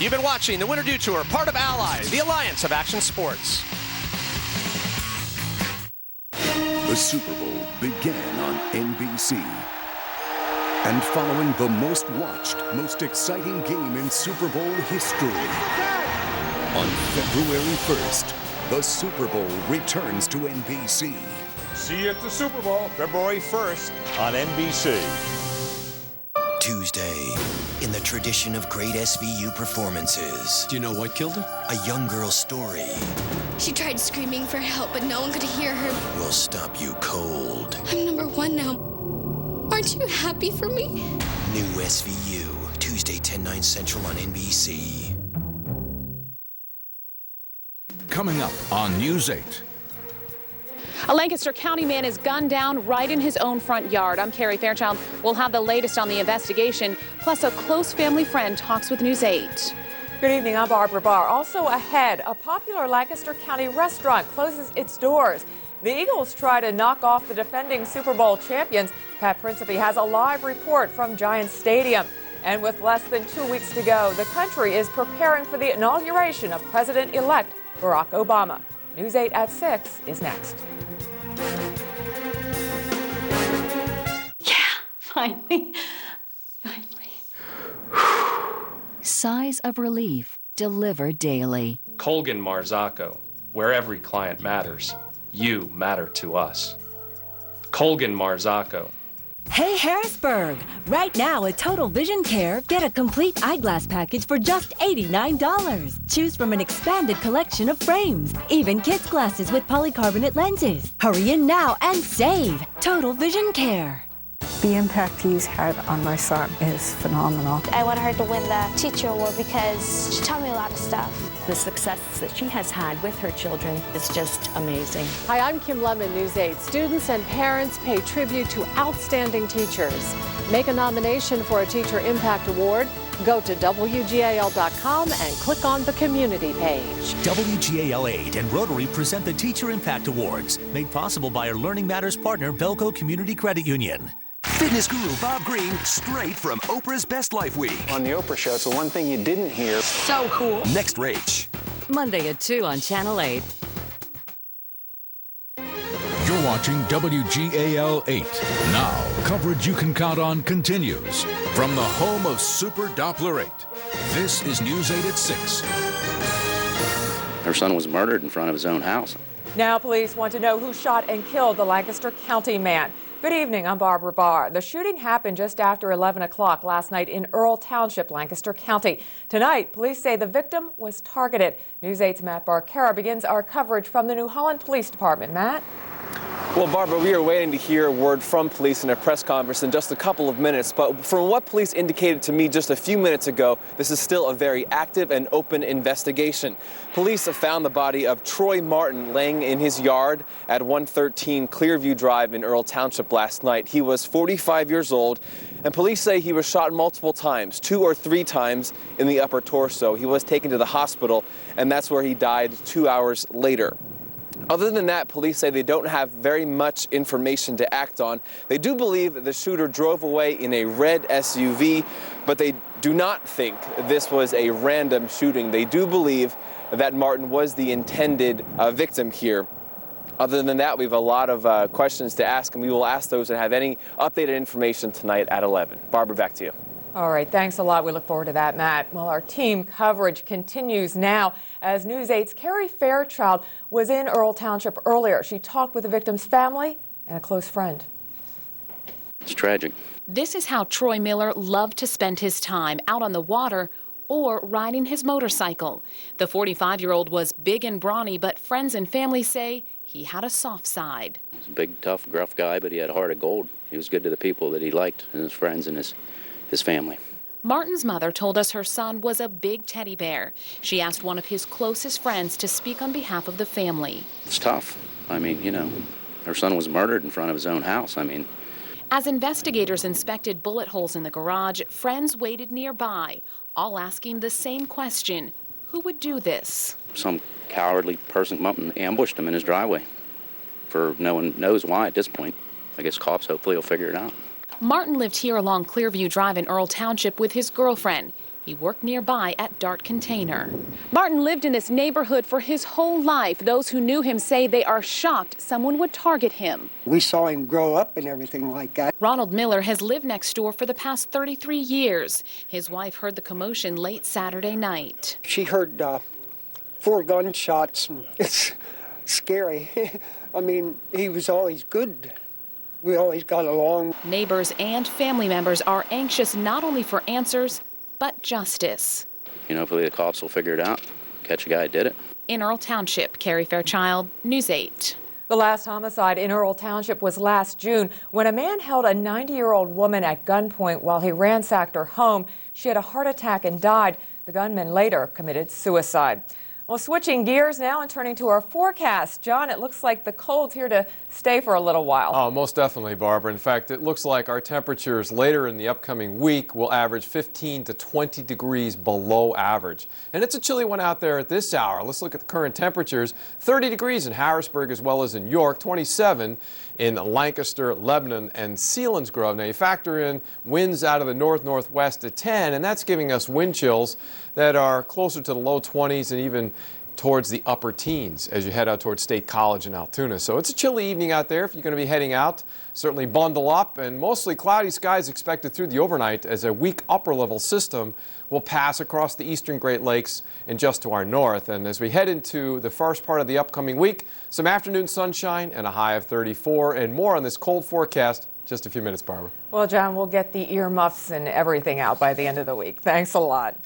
You've been watching the Winter Dew Tour, part of Ally, the Alliance of Action Sports. The Super Bowl began on NBC. And following the most watched, most exciting game in Super Bowl history, on February 1st, the Super Bowl returns to NBC. See you at the Super Bowl, February 1st on NBC. Tuesday, in the tradition of great SVU performances. Do you know what killed her? A young girl's story. She tried screaming for help, but no one could hear her. Will stop you cold. I'm number one now. Aren't you happy for me? New SVU, Tuesday, 10/9 Central on NBC. Coming up on News 8. A Lancaster County man is gunned down right in his own front yard. I'm Carrie Fairchild. We'll have the latest on the investigation, plus a close family friend talks with News 8. Good evening, I'm Barbara Barr. Also ahead, a popular Lancaster County restaurant closes its doors. The Eagles try to knock off the defending Super Bowl champions. Pat Principe has a live report from Giants Stadium. And with less than 2 weeks to go, the country is preparing for the inauguration of President-elect Barack Obama. News 8 at 6 is next. Yeah, finally. Sighs of relief delivered daily. Colgan Marzocco, where every client matters. You matter to us. Colgan Marzocco. Hey Harrisburg! Right now at Total Vision Care, get a complete eyeglass package for just $89. Choose from an expanded collection of frames, even kids' glasses with polycarbonate lenses. Hurry in now and save! Total Vision Care. The impact he's had on my son is phenomenal. I want her to win the teacher award because she taught me a lot of stuff. The success that she has had with her children is just amazing. Hi, I'm Kim Lemon, News 8. Students and parents pay tribute to outstanding teachers. Make a nomination for a Teacher Impact Award. Go to WGAL.com and click on the community page. WGAL 8 and Rotary present the Teacher Impact Awards, made possible by our Learning Matters partner, Belco Community Credit Union. Fitness guru Bob Green, straight from Oprah's Best Life Week. On the Oprah Show, it's the one thing you didn't hear. So cool. Next, Rach. Monday at 2 on Channel 8. You're watching WGAL 8. Now, coverage you can count on continues. From the home of Super Doppler 8, this is News 8 at 6. Her son was murdered in front of his own house. Now police want to know who shot and killed the Lancaster County man. Good evening, I'm Barbara Barr. The shooting happened just after 11 o'clock last night in Earl Township, Lancaster County. Tonight, police say the victim was targeted. News 8's Matt Barcara begins our coverage from the New Holland Police Department. Matt? Well, Barbara, we are waiting to hear a word from police in a press conference in just a couple of minutes. But from what police indicated to me just a few minutes ago, this is still a very active and open investigation. Police have found the body of Troy Martin laying in his yard at 113 Clearview Drive in Earl Township last night. He was 45 years old, and police say he was shot multiple times, 2 or 3 times in the upper torso. He was taken to the hospital, and that's where he died 2 hours later. Other than that, police say they don't have very much information to act on. They do believe the shooter drove away in a red SUV, but they do not think this was a random shooting. They do believe that Martin was the intended victim here. Other than that, we have a lot of questions to ask, and we will ask those that have any updated information tonight at 11. Barbara, back to you. All right, thanks a lot. We look forward to that, Matt. Well, our team coverage continues now as News 8's Carrie Fairchild was in Earl Township earlier. She talked with the victim's family and a close friend. It's tragic. This is how Troy Miller loved to spend his time, out on the water or riding his motorcycle. The 45-year-old was big and brawny, but friends and family say he had a soft side. He was a big, tough, gruff guy, but he had a heart of gold. He was good to the people that he liked, and his friends and his family. Martin's mother told us her son was a big teddy bear. She asked one of his closest friends to speak on behalf of the family. It's tough. I mean, you know, her son was murdered in front of his own house. I mean. As investigators inspected bullet holes in the garage, friends waited nearby, all asking the same question: who would do this? Some cowardly person come up and ambushed him in his driveway. For no one knows why at this point. I guess cops hopefully will figure it out. Martin lived here along Clearview Drive in Earl Township with his girlfriend. He worked nearby at Dart Container. Martin lived in this neighborhood for his whole life. Those who knew him say they are shocked someone would target him. We saw him grow up and everything like that. Ronald Miller has lived next door for the past 33 years. His wife heard the commotion late Saturday night. She heard 4 gunshots. It's scary. I mean, he was always good. We always got along. Neighbors and family members are anxious not only for answers, but justice. Hopefully the cops will figure it out, catch a guy who did it. In Earl Township, Carrie Fairchild, News 8. The last homicide in Earl Township was last June when a man held a 90-year-old woman at gunpoint while he ransacked her home. She had a heart attack and died. The gunman later committed suicide. Well, switching gears now and turning to our forecast. John, it looks like the cold's here to stay for a little while. Oh, most definitely, Barbara. In fact, it looks like our temperatures later in the upcoming week will average 15 to 20 degrees below average. And it's a chilly one out there at this hour. Let's look at the current temperatures. 30 degrees in Harrisburg as well as in York, 27 in Lancaster, Lebanon, and Selinsgrove. Now, you factor in winds out of the north-northwest at 10, and that's giving us wind chills that are closer to the low 20s and even towards the upper teens as you head out towards State College in Altoona. So it's a chilly evening out there if you're going to be heading out. Certainly bundle up, and mostly cloudy skies expected through the overnight as a weak upper-level system will pass across the eastern Great Lakes and just to our north. And as we head into the first part of the upcoming week, some afternoon sunshine and a high of 34, and more on this cold forecast just a few minutes, Barbara. Well, John, we'll get the earmuffs and everything out by the end of the week. Thanks a lot.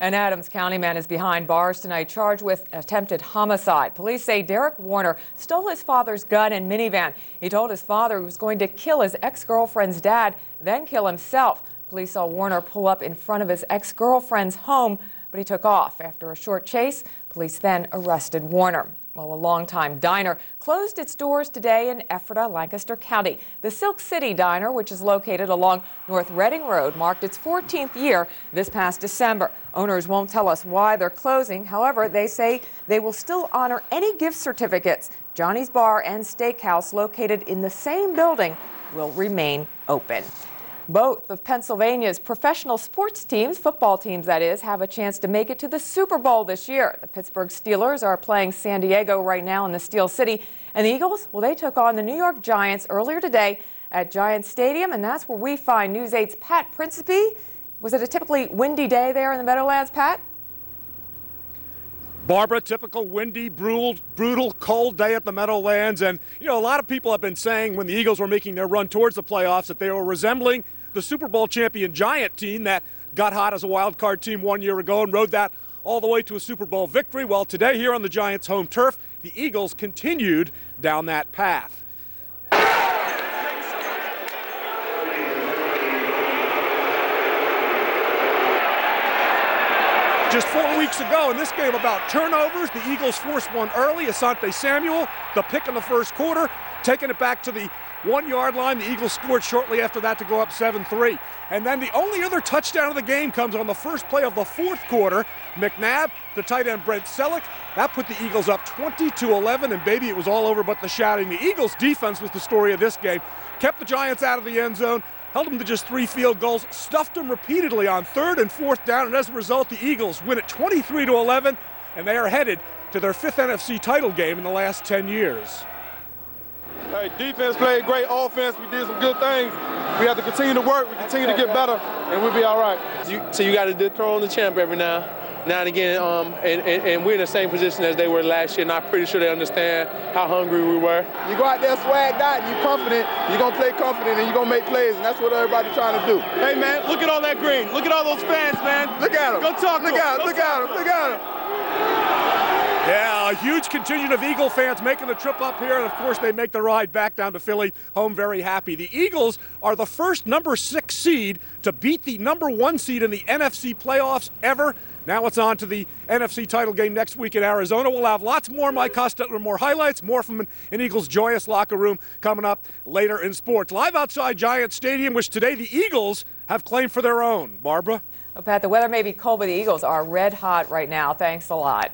An Adams County man is behind bars tonight, charged with attempted homicide. Police say Derek Warner stole his father's gun and minivan. He told his father he was going to kill his ex-girlfriend's dad, then kill himself. Police saw Warner pull up in front of his ex-girlfriend's home, but he took off. After a short chase, police then arrested Warner. Well, a longtime diner closed its doors today in Ephrata, Lancaster County. The Silk City Diner, which is located along North Reading Road, marked its 14th year this past December. Owners won't tell us why they're closing. However, they say they will still honor any gift certificates. Johnny's Bar and Steakhouse, located in the same building, will remain open. Both of Pennsylvania's professional sports teams, football teams that is, have a chance to make it to the Super Bowl this year. The Pittsburgh Steelers are playing San Diego right now in the Steel City. And the Eagles, well, they took on the New York Giants earlier today at Giants Stadium. And that's where we find News 8's Pat Principe. Was it a typically windy day there in the Meadowlands, Pat? Barbara, typical windy, brutal, cold day at the Meadowlands. And, a lot of people have been saying when the Eagles were making their run towards the playoffs that they were resembling the Super Bowl champion Giant team that got hot as a wild card team 1 year ago and rode that all the way to a Super Bowl victory. Well, today here on the Giants' home turf, the Eagles continued down that path. Just 4 weeks ago in this game about turnovers, the Eagles forced one early. Asante Samuel, the pick in the first quarter, taking it back to the 1 yard line. The Eagles scored shortly after that to go up 7-3. And then the only other touchdown of the game comes on the first play of the fourth quarter. McNabb, the tight end Brent Selleck, that put the Eagles up 20-11, and baby, it was all over but the shouting. The Eagles' defense was the story of this game. Kept the Giants out of the end zone, held them to just 3 field goals, stuffed them repeatedly on 3rd and 4th down, and as a result, the Eagles win it 23-11, and they are headed to their 5th NFC title game in the last 10 years. Hey, defense played great, offense, we did some good things. We have to continue to work, we continue to get better, and we'll be all right. So you got to dethrone the champ every now and again, and we're in the same position as they were last year, and I'm pretty sure they understand how hungry we were. You go out there swagged out, and you're confident, you're going to play confident, and you're going to make plays, and that's what everybody's trying to do. Hey, man, look at all that green. Look at all those fans, man. Look at them. Go talk to them. Look at them. Yeah, a huge contingent of Eagle fans making the trip up here, and of course they make the ride back down to Philly, home very happy. The Eagles are the first number 6 seed to beat the number 1 seed in the NFC playoffs ever. Now it's on to the NFC title game next week in Arizona. We'll have lots more Mike Hostetler, more highlights, more from an Eagles' joyous locker room coming up later in sports. Live outside Giant Stadium, which today the Eagles have claimed for their own. Barbara? Well, Pat, the weather may be cold, but the Eagles are red hot right now. Thanks a lot.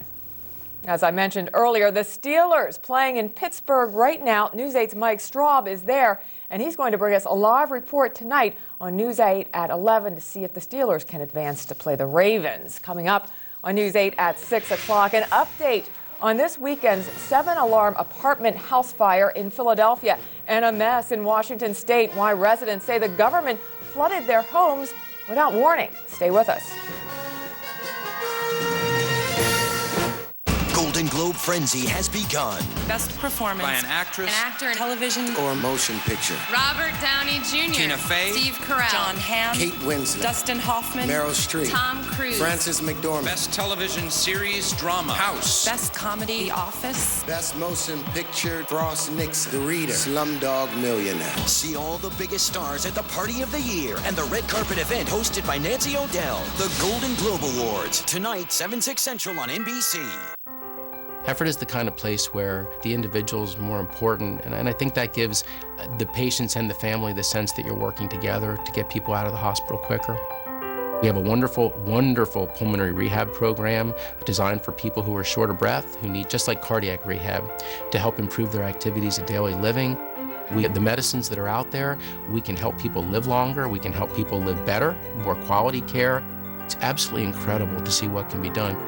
As I mentioned earlier, the Steelers playing in Pittsburgh right now. News 8's Mike Straub is there, and he's going to bring us a live report tonight on News 8 at 11 to see if the Steelers can advance to play the Ravens. Coming up on News 8 at 6 o'clock, an update on this weekend's 7-alarm apartment house fire in Philadelphia and a mess in Washington state. Why residents say the government flooded their homes without warning. Stay with us. Golden Globe frenzy has begun. Best performance by an actress, an actor in television, or a motion picture. Robert Downey Jr., Tina Fey, Steve Carell, John Hamm, Kate Winslet, Dustin Hoffman, Meryl Streep, Tom Cruise, Frances McDormand. Best television series drama, House. Best comedy, The Office. Best motion picture, Frost Nixon, The Reader, Slumdog Millionaire. See all the biggest stars at the party of the year and the red carpet event hosted by Nancy O'Dell. The Golden Globe Awards, tonight, 7/6 Central on NBC. Effort is the kind of place where the individual is more important, and I think that gives the patients and the family the sense that you're working together to get people out of the hospital quicker. We have a wonderful, wonderful pulmonary rehab program designed for people who are short of breath, who need, just like cardiac rehab, to help improve their activities of daily living. We have the medicines that are out there. We can help people live longer. We can help people live better, more quality care. It's absolutely incredible to see what can be done.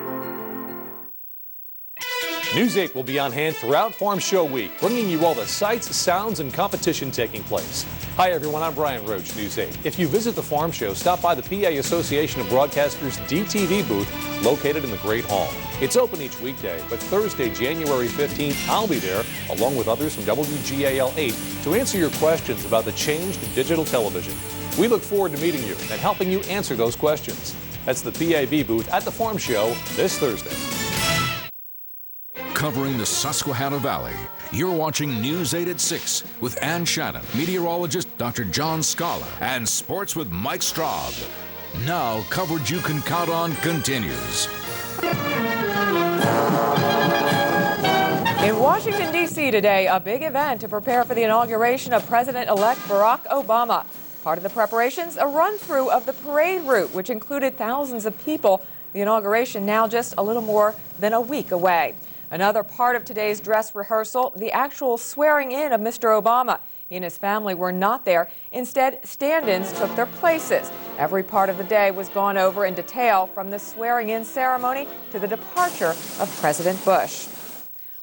News 8 will be on hand throughout Farm Show Week, bringing you all the sights, sounds, and competition taking place. Hi, everyone. I'm Brian Roach, News 8. If you visit the Farm Show, stop by the PA Association of Broadcasters DTV booth located in the Great Hall. It's open each weekday, but Thursday, January 15th, I'll be there, along with others from WGAL 8, to answer your questions about the change to digital television. We look forward to meeting you and helping you answer those questions. That's the PAB booth at the Farm Show this Thursday. Covering the Susquehanna Valley, you're watching News 8 at 6 with Ann Shannon, meteorologist Dr. John Scala, and Sports with Mike Straub. Now, coverage you can count on continues. In Washington, D.C. today, a big event to prepare for the inauguration of President-elect Barack Obama. Part of the preparations, a run-through of the parade route, which included thousands of people. The inauguration now just a little more than a week away. Another part of today's dress rehearsal, the actual swearing in of Mr. Obama. He and his family were not there. Instead, stand-ins took their places. Every part of the day was gone over in detail, from the swearing-in ceremony to the departure of President Bush.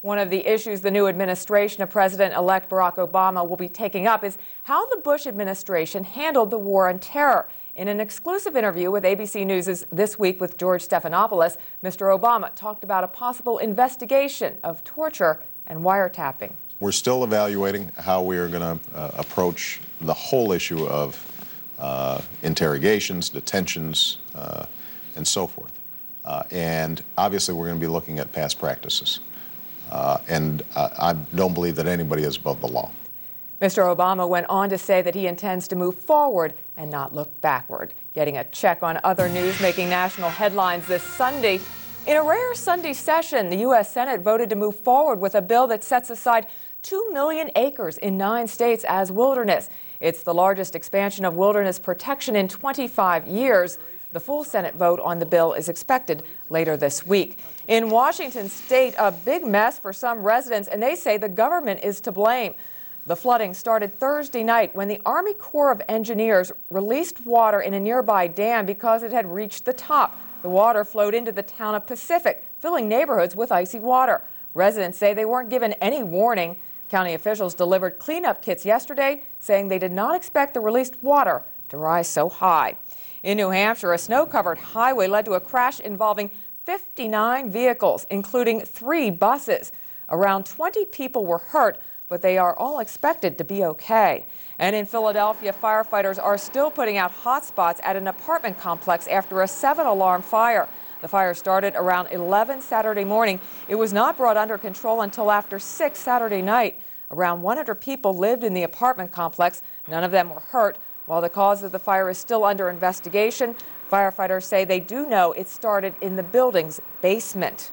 One of the issues the new administration of President-elect Barack Obama will be taking up is how the Bush administration handled the war on terror. In an exclusive interview with ABC News' This Week with George Stephanopoulos, Mr. Obama talked about a possible investigation of torture and wiretapping. We're still evaluating how we are going to approach the whole issue of interrogations, detentions, and so forth. And obviously we're going to be looking at past practices. And I don't believe that anybody is above the law. Mr. Obama went on to say that he intends to move forward and not look backward. Getting a check on other news making national headlines this Sunday. In a rare Sunday session, the U.S. Senate voted to move forward with a bill that sets aside 2 million acres in 9 states as wilderness. It's the largest expansion of wilderness protection in 25 years. The full Senate vote on the bill is expected later this week. In Washington state, a big mess for some residents, and they say the government is to blame. The flooding started Thursday night when the Army Corps of Engineers released water in a nearby dam because it had reached the top. The water flowed into the town of Pacific, filling neighborhoods with icy water. Residents say they weren't given any warning. County officials delivered cleanup kits yesterday, saying they did not expect the released water to rise so high. In New Hampshire, a snow-covered highway led to a crash involving 59 vehicles, including 3 buses. Around 20 people were hurt, but they are all expected to be okay. And in Philadelphia, firefighters are still putting out hot spots at an apartment complex after a 7-alarm fire. The fire started around 11 Saturday morning. It was not brought under control until after 6 Saturday night. Around 100 people lived in the apartment complex. None of them were hurt. While the cause of the fire is still under investigation, firefighters say they do know it started in the building's basement.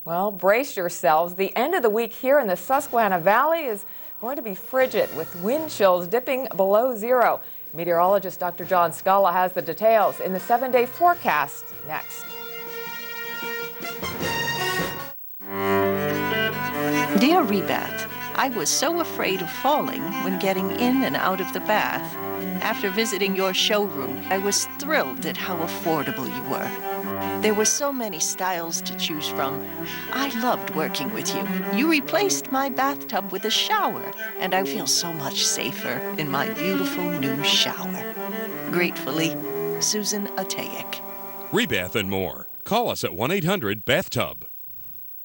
Well, brace yourselves. The end of the week here in the Susquehanna Valley is going to be frigid, with wind chills dipping below zero. Meteorologist Dr. John Scala has the details in the 7-day forecast next. Dear Rebeth, I was so afraid of falling when getting in and out of the bath. After visiting your showroom, I was thrilled at how affordable you were. There were so many styles to choose from. I loved working with you. You replaced my bathtub with a shower, and I feel so much safer in my beautiful new shower. Gratefully, Susan Atayek. Rebeth and more. Call us at 1-800-BATHTUB.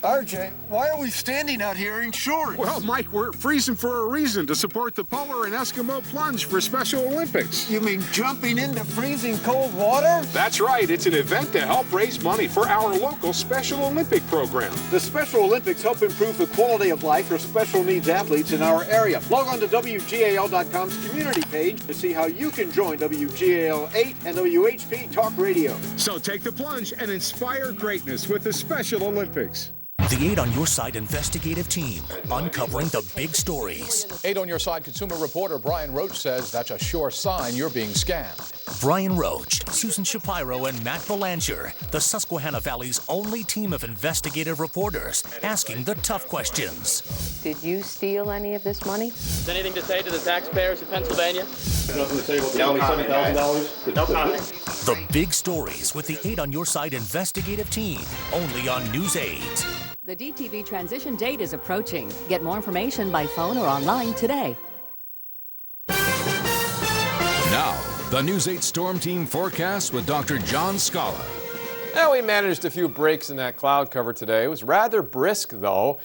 RJ, why are we standing out here in shorts? Well, Mike, we're freezing for a reason, to support the Polar and Eskimo Plunge for Special Olympics. You mean jumping into freezing cold water? That's right. It's an event to help raise money for our local Special Olympic program. The Special Olympics help improve the quality of life for special needs athletes in our area. Log on to WGAL.com's community page to see how you can join WGAL 8 and WHP Talk Radio. So take the plunge and inspire greatness with the Special Olympics. The 8 on Your Side investigative team, uncovering the big stories. 8 on Your Side consumer reporter Brian Roach says that's a sure sign you're being scammed. Brian Roach, Susan Shapiro, and Matt Belanger, the Susquehanna Valley's only team of investigative reporters, asking the tough questions. Did you steal any of this money? Is anything to say to the taxpayers of Pennsylvania? Nothing to say about the only $7,000? No comment. The big stories with the 8 on Your Side investigative team, only on News 8. The DTV transition date is approaching. Get more information by phone or online today. Now, the News 8 Storm Team forecast with Dr. John Scala. Now, we managed a few breaks in that cloud cover today. It was rather brisk, though,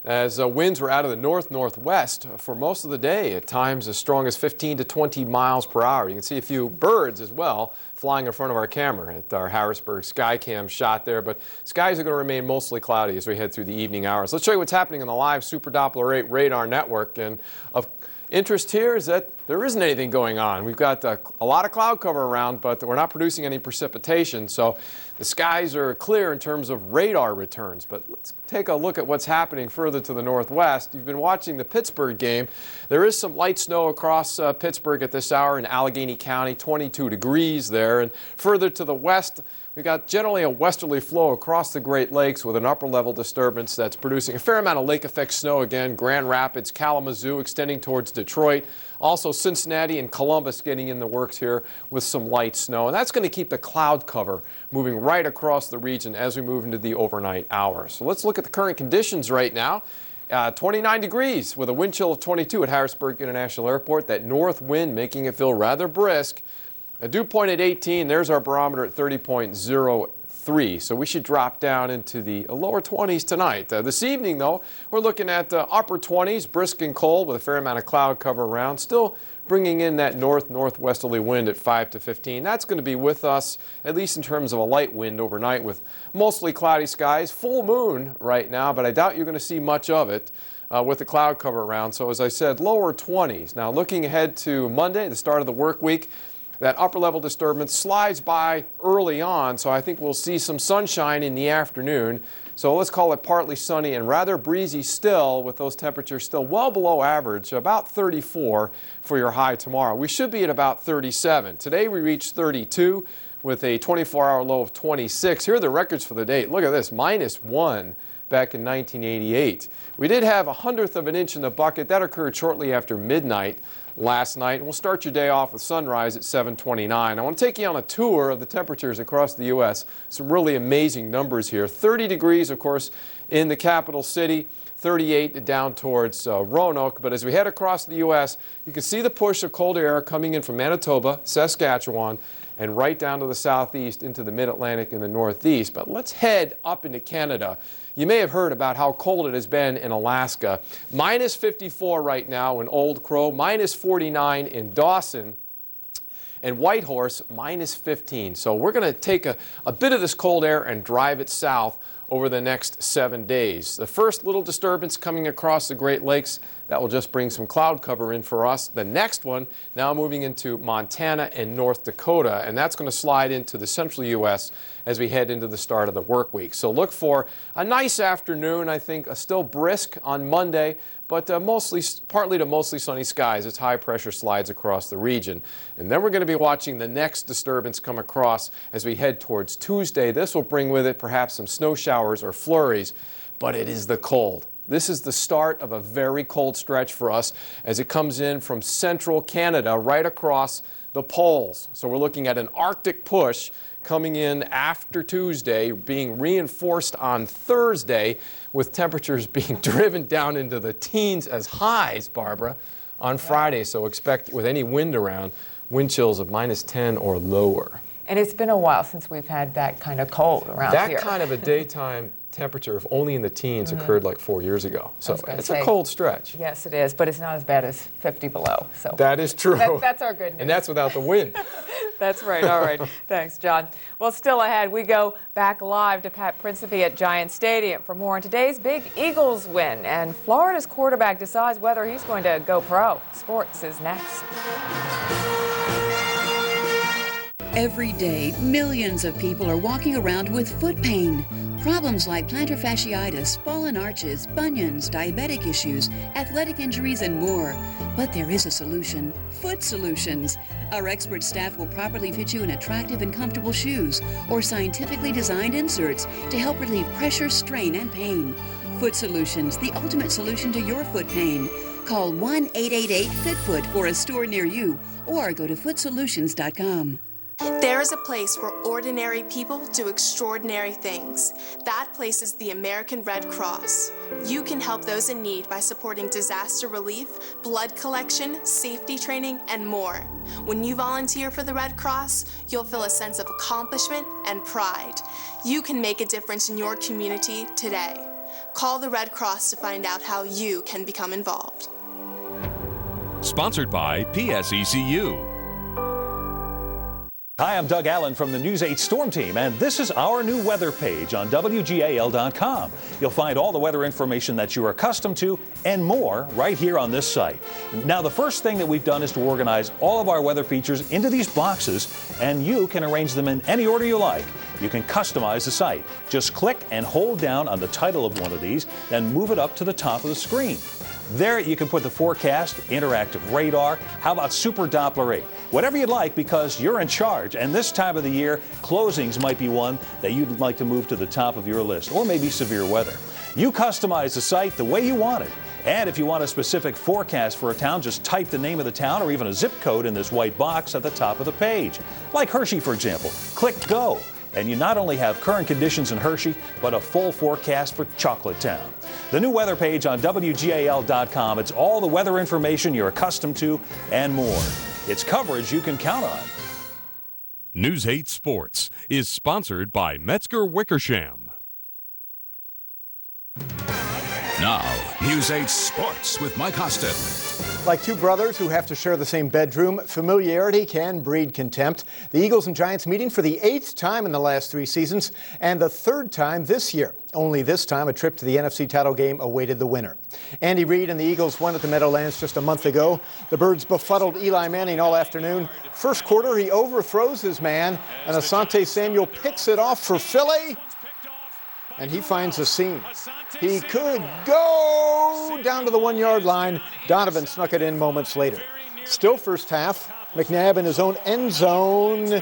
as winds were out of the north-northwest for most of the day, at times as strong as 15 to 20 miles per hour. You can see a few birds as well flying in front of our camera at our Harrisburg Skycam shot there, but skies are going to remain mostly cloudy as we head through the evening hours. Let's show you what's happening on the live Super Doppler 8 radar network, and of interest here is that there isn't anything going on. We've got a lot of cloud cover around, but we're not producing any precipitation, so the skies are clear in terms of radar returns. But let's take a look at what's happening further to the northwest. You've been watching the Pittsburgh game. There is some light snow across Pittsburgh at this hour in Allegheny County, 22 degrees there. And further to the west, we've got generally a westerly flow across the Great Lakes with an upper level disturbance that's producing a fair amount of lake effect snow again. Grand Rapids, Kalamazoo extending towards Detroit. Also Cincinnati and Columbus getting in the works here with some light snow. And that's going to keep the cloud cover moving right across the region as we move into the overnight hours. So let's look at the current conditions right now. 29 degrees with a wind chill of 22 at Harrisburg International Airport. That north wind making it feel rather brisk. A dew point at 18. There's our barometer at 30.03. So we should drop down into the lower 20s tonight. This evening, though, we're looking at upper 20s, brisk and cold with a fair amount of cloud cover around. Still bringing in that northwesterly wind at 5 to 15. That's going to be with us, at least in terms of a light wind overnight, with mostly cloudy skies. Full moon right now, but I doubt you're going to see much of it with the cloud cover around. So as I said, lower 20s. Now looking ahead to Monday, the start of the work week, that upper level disturbance slides by early on, so I think we'll see some sunshine in the afternoon. So let's call it partly sunny and rather breezy still, with those temperatures still well below average, about 34 for your high tomorrow. We should be at about 37. Today we reached 32 with a 24-hour low of 26. Here are the records for the date. Look at this, -1 back in 1988. We did have 1/100th of an inch in the bucket. That occurred shortly after midnight last night. We'll start your day off with sunrise at 7:29. I want to take you on a tour of the temperatures across the U.S. Some really amazing numbers here. 30 degrees, of course, in the capital city. 38 down towards Roanoke. But as we head across the U.S., you can see the push of cold air coming in from Manitoba, Saskatchewan, and right down to the southeast into the mid-Atlantic and the northeast. But let's head up into Canada. You may have heard about how cold it has been in Alaska. -54 right now in Old Crow, -49 in Dawson, and Whitehorse, -15. So we're going to take a bit of this cold air and drive it south over the next 7 days. The first little disturbance coming across the Great Lakes, that will just bring some cloud cover in for us. The next one now moving into Montana and North Dakota, and that's going to slide into the central U.S. as we head into the start of the work week. So look for a nice afternoon, I think, still brisk on Monday, but partly to mostly sunny skies as high pressure slides across the region. And then we're going to be watching the next disturbance come across as we head towards Tuesday. This will bring with it perhaps some snow showers or flurries, but it is the cold. This is the start of a very cold stretch for us as it comes in from central Canada right across the poles. So we're looking at an Arctic push coming in after Tuesday, being reinforced on Thursday, with temperatures being driven down into the teens as highs, Barbara, on Friday. So expect, with any wind around, wind chills of -10 or lower. And it's been a while since we've had that kind of cold around here. That kind of a daytime temperature, if only in the teens, occurred like 4 years ago. So it's a cold stretch. Yes, it is, but it's not as bad as 50 below. So that is true. That's our good news. And that's without the wind. That's right. All right. Thanks, John. Well, still ahead, we go back live to Pat Principe at Giant Stadium for more on today's big Eagles win. And Florida's quarterback decides whether he's going to go pro. Sports is next. Every day, millions of people are walking around with foot pain. Problems like plantar fasciitis, fallen arches, bunions, diabetic issues, athletic injuries, and more. But there is a solution. Foot Solutions. Our expert staff will properly fit you in attractive and comfortable shoes or scientifically designed inserts to help relieve pressure, strain, and pain. Foot Solutions, the ultimate solution to your foot pain. Call 1-888-FITFOOT for a store near you or go to footsolutions.com. There is a place where ordinary people do extraordinary things. That place is the American Red Cross. You can help those in need by supporting disaster relief, blood collection, safety training, and more. When you volunteer for the Red Cross, you'll feel a sense of accomplishment and pride. You can make a difference in your community today. Call the Red Cross to find out how you can become involved. Sponsored by PSECU. Hi, I'm Doug Allen from the News 8 Storm Team, and this is our new weather page on WGAL.com. You'll find all the weather information that you are accustomed to and more right here on this site. Now, the first thing that we've done is to organize all of our weather features into these boxes, and you can arrange them in any order you like. You can customize the site. Just click and hold down on the title of one of these, then move it up to the top of the screen. There you can put the forecast, interactive radar, how about Super Doppler 8? Whatever you'd like, because you're in charge, and this time of the year, closings might be one that you'd like to move to the top of your list, or maybe severe weather. You customize the site the way you want it. And if you want a specific forecast for a town, just type the name of the town or even a zip code in this white box at the top of the page. Like Hershey, for example. Click Go. And you not only have current conditions in Hershey, but a full forecast for Chocolate Town. The new weather page on WGAL.com. It's all the weather information you're accustomed to and more. It's coverage you can count on. News 8 Sports is sponsored by Metzger Wickersham. Now, News 8 Sports with Mike Austin. Like two brothers who have to share the same bedroom, familiarity can breed contempt. The Eagles and Giants meeting for the 8th time in the last 3 seasons and the 3rd time this year. Only this time, a trip to the NFC title game awaited the winner. Andy Reid and the Eagles won at the Meadowlands just a month ago. The Birds befuddled Eli Manning all afternoon. First quarter, he overthrows his man, and Asante Samuel picks it off for Philly. And he finds a seam. He could go down to the 1-yard line. Donovan snuck it in moments later. Still first half. McNabb in his own end zone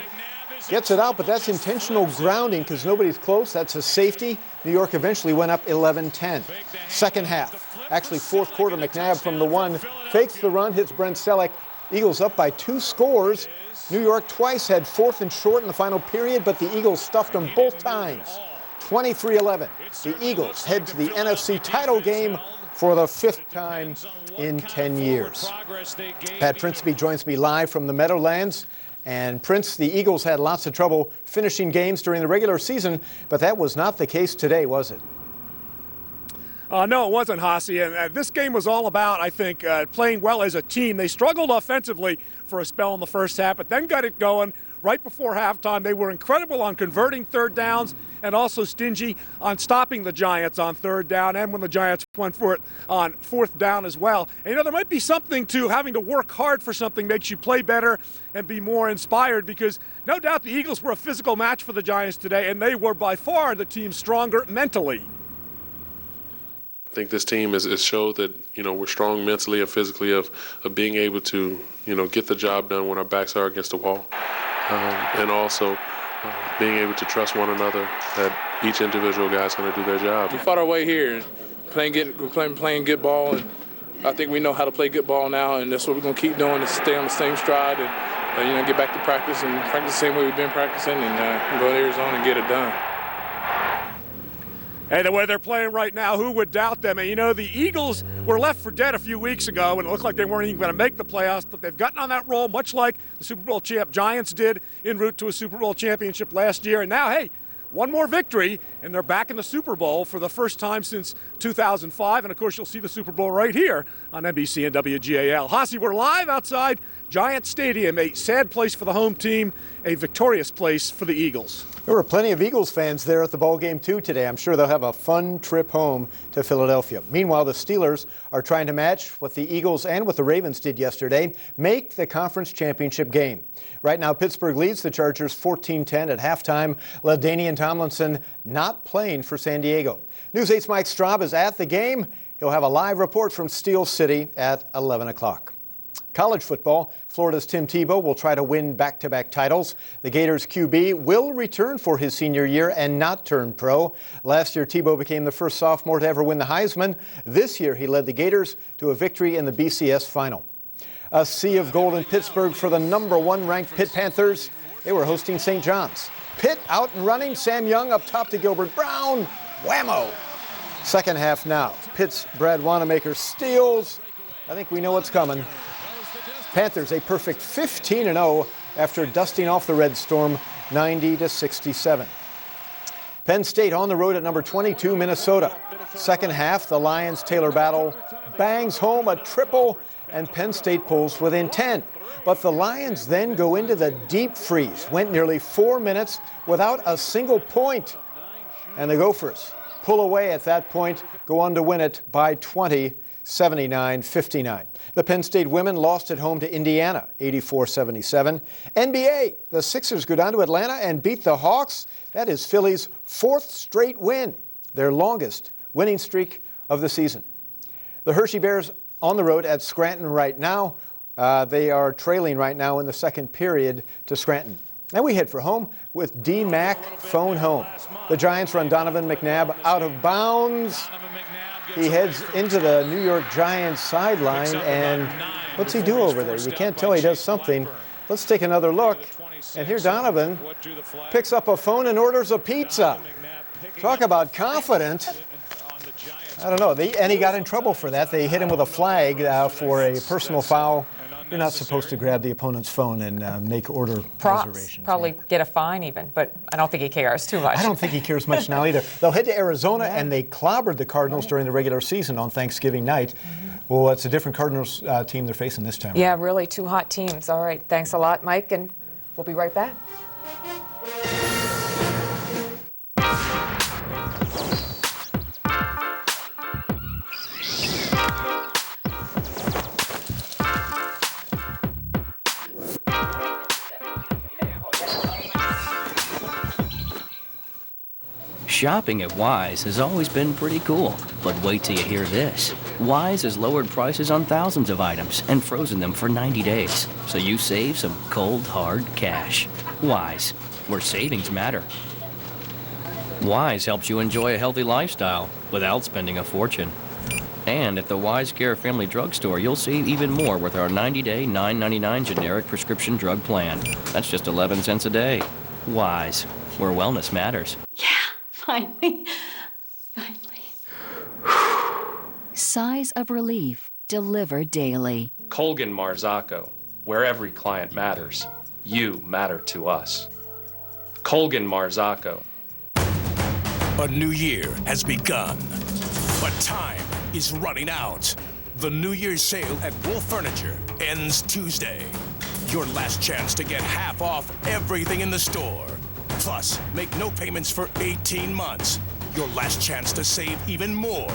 gets it out, but that's intentional grounding because nobody's close. That's a safety. New York eventually went up 11-10. Second half. Actually, fourth quarter, McNabb from the 1 fakes the run, hits Brent Selleck. Eagles up by 2 scores. New York twice had 4th and short in the final period, but the Eagles stuffed them both times. 23-11. The Eagles head to the NFC title game for the 5th time in 10 years. Pat Principe joins me live from the Meadowlands. And Prince, the Eagles had lots of trouble finishing games during the regular season, but that was not the case today, was it? No, it wasn't, Hossie. And this game was all about, I think, playing well as a team. They struggled offensively for a spell in the first half, but then got it going. Right before halftime, they were incredible on converting 3rd downs and also stingy on stopping the Giants on 3rd down and when the Giants went for it on 4th down as well. And, there might be something to having to work hard for something makes you play better and be more inspired because no doubt the Eagles were a physical match for the Giants today, and they were by far the team stronger mentally. I think this team has showed that, we're strong mentally and physically of being able to, get the job done when our backs are against the wall. And also being able to trust one another that each individual guy is going to do their job. We fought our way here. playing good ball, and I think we know how to play good ball now, and that's what we're going to keep doing, is stay on the same stride and get back to practice and practice the same way we've been practicing, and go to Arizona and get it done. Hey, the way they're playing right now, who would doubt them? And, the Eagles were left for dead a few weeks ago, and it looked like they weren't even going to make the playoffs, but they've gotten on that roll, much like the Super Bowl champ Giants did en route to a Super Bowl championship last year. And now, hey, one more victory, and they're back in the Super Bowl for the first time since 2005. And, of course, you'll see the Super Bowl right here on NBC and WGAL. Hossie, we're live outside Giant Stadium, a sad place for the home team, a victorious place for the Eagles. There were plenty of Eagles fans there at the ball game, too, today. I'm sure they'll have a fun trip home to Philadelphia. Meanwhile, the Steelers are trying to match what the Eagles and what the Ravens did yesterday, make the conference championship game. Right now, Pittsburgh leads the Chargers 14-10 at halftime. LaDainian Tomlinson not playing for San Diego. News 8's Mike Straub is at the game. He'll have a live report from Steel City at 11 o'clock. College football, Florida's Tim Tebow will try to win back-to-back titles. The Gators QB will return for his senior year and not turn pro. Last year, Tebow became the first sophomore to ever win the Heisman. This year, he led the Gators to a victory in the BCS final. A sea of gold in Pittsburgh for the #1 ranked Pitt Panthers. They were hosting St. John's. Pitt out and running. Sam Young up top to Gilbert Brown. Whammo! Second half now. Pitt's Brad Wanamaker steals. I think we know what's coming. Panthers a perfect 15-0 after dusting off the Red Storm 90-67. Penn State on the road at number 22 Minnesota. Second half, the Lions' Taylor Battle bangs home a triple, and Penn State pulls within 10. But the Lions then go into the deep freeze, went nearly 4 minutes without a single point. And the Gophers pull away at that point, go on to win it by 20. 79-59. The Penn State women lost at home to Indiana, 84-77. NBA, the Sixers go down to Atlanta and beat the Hawks. That is Philly's 4th straight win, their longest winning streak of the season. The Hershey Bears on the road at Scranton right now. They are trailing right now in the second period to Scranton. Now we head for home with D. Mack phone home. The Giants run Donovan McNabb out of bounds. He heads into the New York Giants sideline, and what's he do over there? You can't tell he does something. Let's take another look. And here Donovan picks up a phone and orders a pizza. Talk about confident. I don't know. And he got in trouble for that. They hit him with a flag for a personal foul. You're not supposed to grab the opponent's phone and make order reservations. Probably get a fine even, but I don't think he cares too much. I don't think he cares much now either. They'll head to Arizona, and they clobbered the Cardinals during the regular season on Thanksgiving night. Well, it's a different Cardinals team they're facing this time. Yeah, really, two hot teams. All right, thanks a lot, Mike, and we'll be right back. Shopping at Wise has always been pretty cool, but wait till you hear this. Wise has lowered prices on thousands of items and frozen them for 90 days, so you save some cold, hard cash. Wise, where savings matter. Wise helps you enjoy a healthy lifestyle without spending a fortune. And at the Wise Care Family Drugstore, you'll save even more with our 90-day, $9.99 generic prescription drug plan. That's just 11 cents a day. Wise, where wellness matters. Finally. Sighs of relief delivered daily. Colgan Marzocco, where every client matters. You matter to us. Colgan Marzocco. A new year has begun, but time is running out. The New Year's sale at Wolf Furniture ends Tuesday. Your last chance to get half off everything in the store. Plus, make no payments for 18 months. Your last chance to save even more.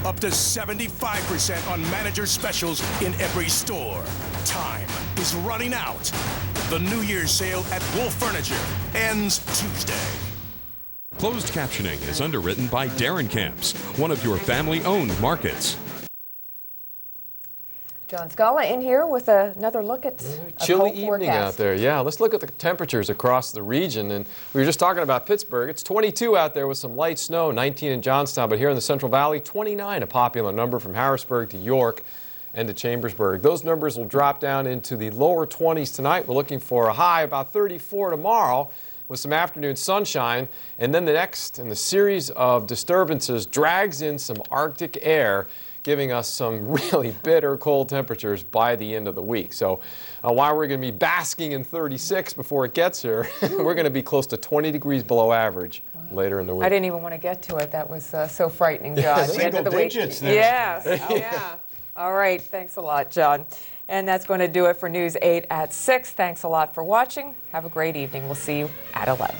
Up to 75% on manager specials in every store. Time is running out. The New Year's sale at Wolf Furniture ends Tuesday. Closed captioning is underwritten by Darren Camps, one of your family-owned markets. John Scala in here with another look at a chilly cold evening forecast. out there. Yeah, let's look at the temperatures across the region. And we were just talking about Pittsburgh. It's 22 out there with some light snow, 19 in Johnstown. But here in the Central Valley, 29, a popular number from Harrisburg to York and to Chambersburg. Those numbers will drop down into the lower 20s tonight. We're looking for a high about 34 tomorrow with some afternoon sunshine. And then the next in the series of disturbances drags in some Arctic air, giving us some really bitter cold temperatures by the end of the week. So while we're going to be basking in 36 before it gets here, we're going to be close to 20 degrees below average later in the week. I didn't even want to get to it. That was so frightening, John. The end of the week. Digits there. Yes, yeah. All right, thanks a lot, John. And that's going to do it for News 8 at 6. Thanks a lot for watching. Have a great evening. We'll see you at 11.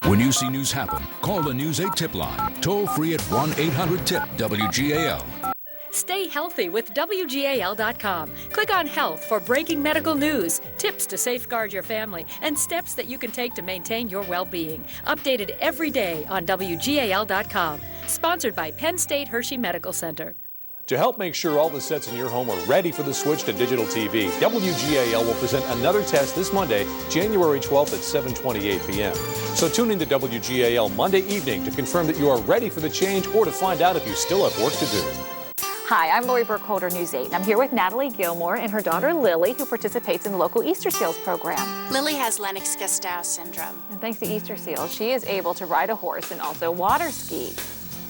When you see news happen, call the News 8 tip line, toll free at 1-800-TIP-WGAL. Stay healthy with WGAL.com. Click on Health for breaking medical news, tips to safeguard your family, and steps that you can take to maintain your well-being. Updated every day on WGAL.com. Sponsored by Penn State Hershey Medical Center. To help make sure all the sets in your home are ready for the switch to digital TV, WGAL will present another test this Monday, January 12th at 7:28 p.m. So tune into WGAL Monday evening to confirm that you are ready for the change or to find out if you still have work to do. Hi, I'm Lori Burkholder, News 8. I'm here with Natalie Gilmore and her daughter Lily, who participates in the local Easter Seals program. Lily has Lennox-Gastaut syndrome. And thanks to Easter Seals, she is able to ride a horse and also water ski.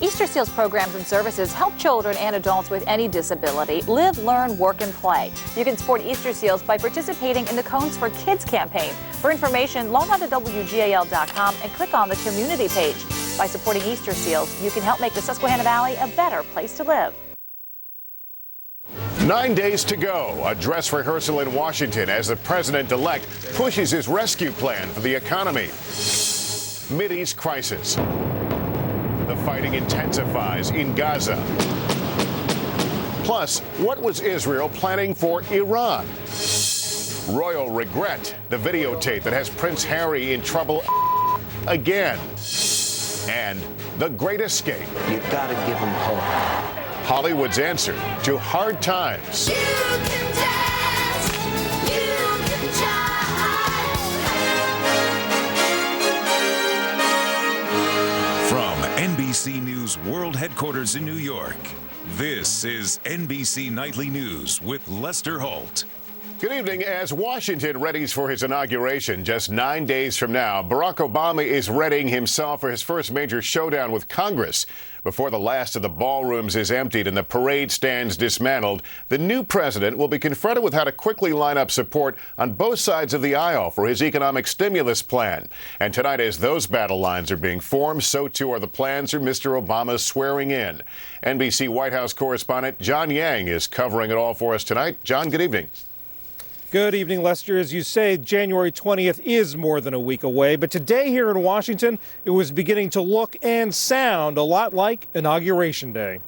Easter Seals programs and services help children and adults with any disability live, learn, work, and play. You can support Easter Seals by participating in the Cones for Kids campaign. For information, log on to WGAL.com and click on the community page. By supporting Easter Seals, you can help make the Susquehanna Valley a better place to live. 9 days to go. A dress rehearsal in Washington as the president-elect pushes his rescue plan for the economy. Mideast crisis. The fighting intensifies in Gaza. Plus, what was Israel planning for Iran? Royal regret, the videotape that has Prince Harry in trouble again. And the Great Escape. You gotta give them hope. Hollywood's answer to hard times. You can dance, you can From NBC News World Headquarters in New York, this is NBC Nightly News with Lester Holt. Good evening. As Washington readies for his inauguration just 9 days from now, Barack Obama is readying himself for his first major showdown with Congress. Before the last of the ballrooms is emptied and the parade stands dismantled, the new president will be confronted with how to quickly line up support on both sides of the aisle for his economic stimulus plan. And tonight, as those battle lines are being formed, so too are the plans for Mr. Obama's swearing in. NBC White House correspondent John Yang is covering it all for us tonight. John, good evening. Good evening, Lester. As you say, January 20th is more than a week away, but today here in Washington, it was beginning to look and sound a lot like Inauguration Day.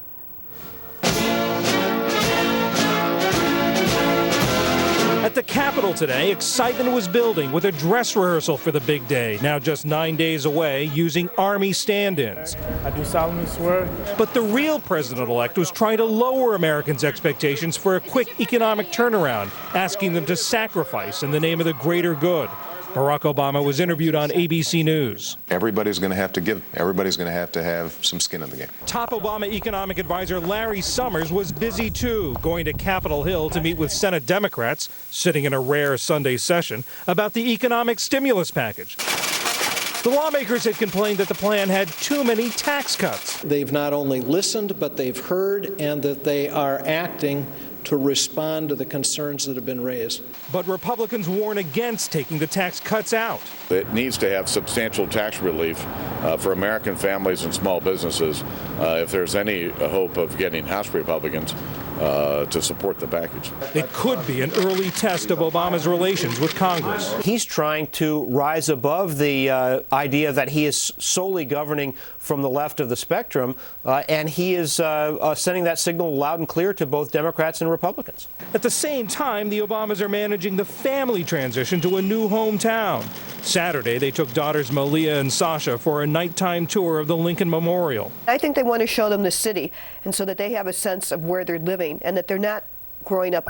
At the Capitol today, excitement was building with a dress rehearsal for the big day, now just 9 days away, using Army stand-ins. I do solemnly swear. But the real president-elect was trying to lower Americans' expectations for a quick economic turnaround, asking them to sacrifice in the name of the greater good. Barack Obama was interviewed on ABC News. Everybody's going to have to give. Everybody's going to have some skin in the game. Top Obama economic advisor Larry Summers was busy too, going to Capitol Hill to meet with Senate Democrats, sitting in a rare Sunday session, about the economic stimulus package. The lawmakers had complained that the plan had too many tax cuts. They've not only listened, but they've heard, and that they are acting to respond to the concerns that have been raised. But Republicans warn against taking the tax cuts out. It needs to have substantial tax relief for American families and small businesses if there's any hope of getting House Republicans to support the package. It could be an early test of Obama's relations with Congress. He's trying to rise above the idea that he is solely governing from the left of the spectrum, and he is sending that signal loud and clear to both Democrats and Republicans. At the same time, the Obamas are managing the family transition to a new hometown. Saturday, they took daughters Malia and Sasha for a nighttime tour of the Lincoln Memorial. I think they want to show them the city, and so that they have a sense of where they're living and that they're not growing up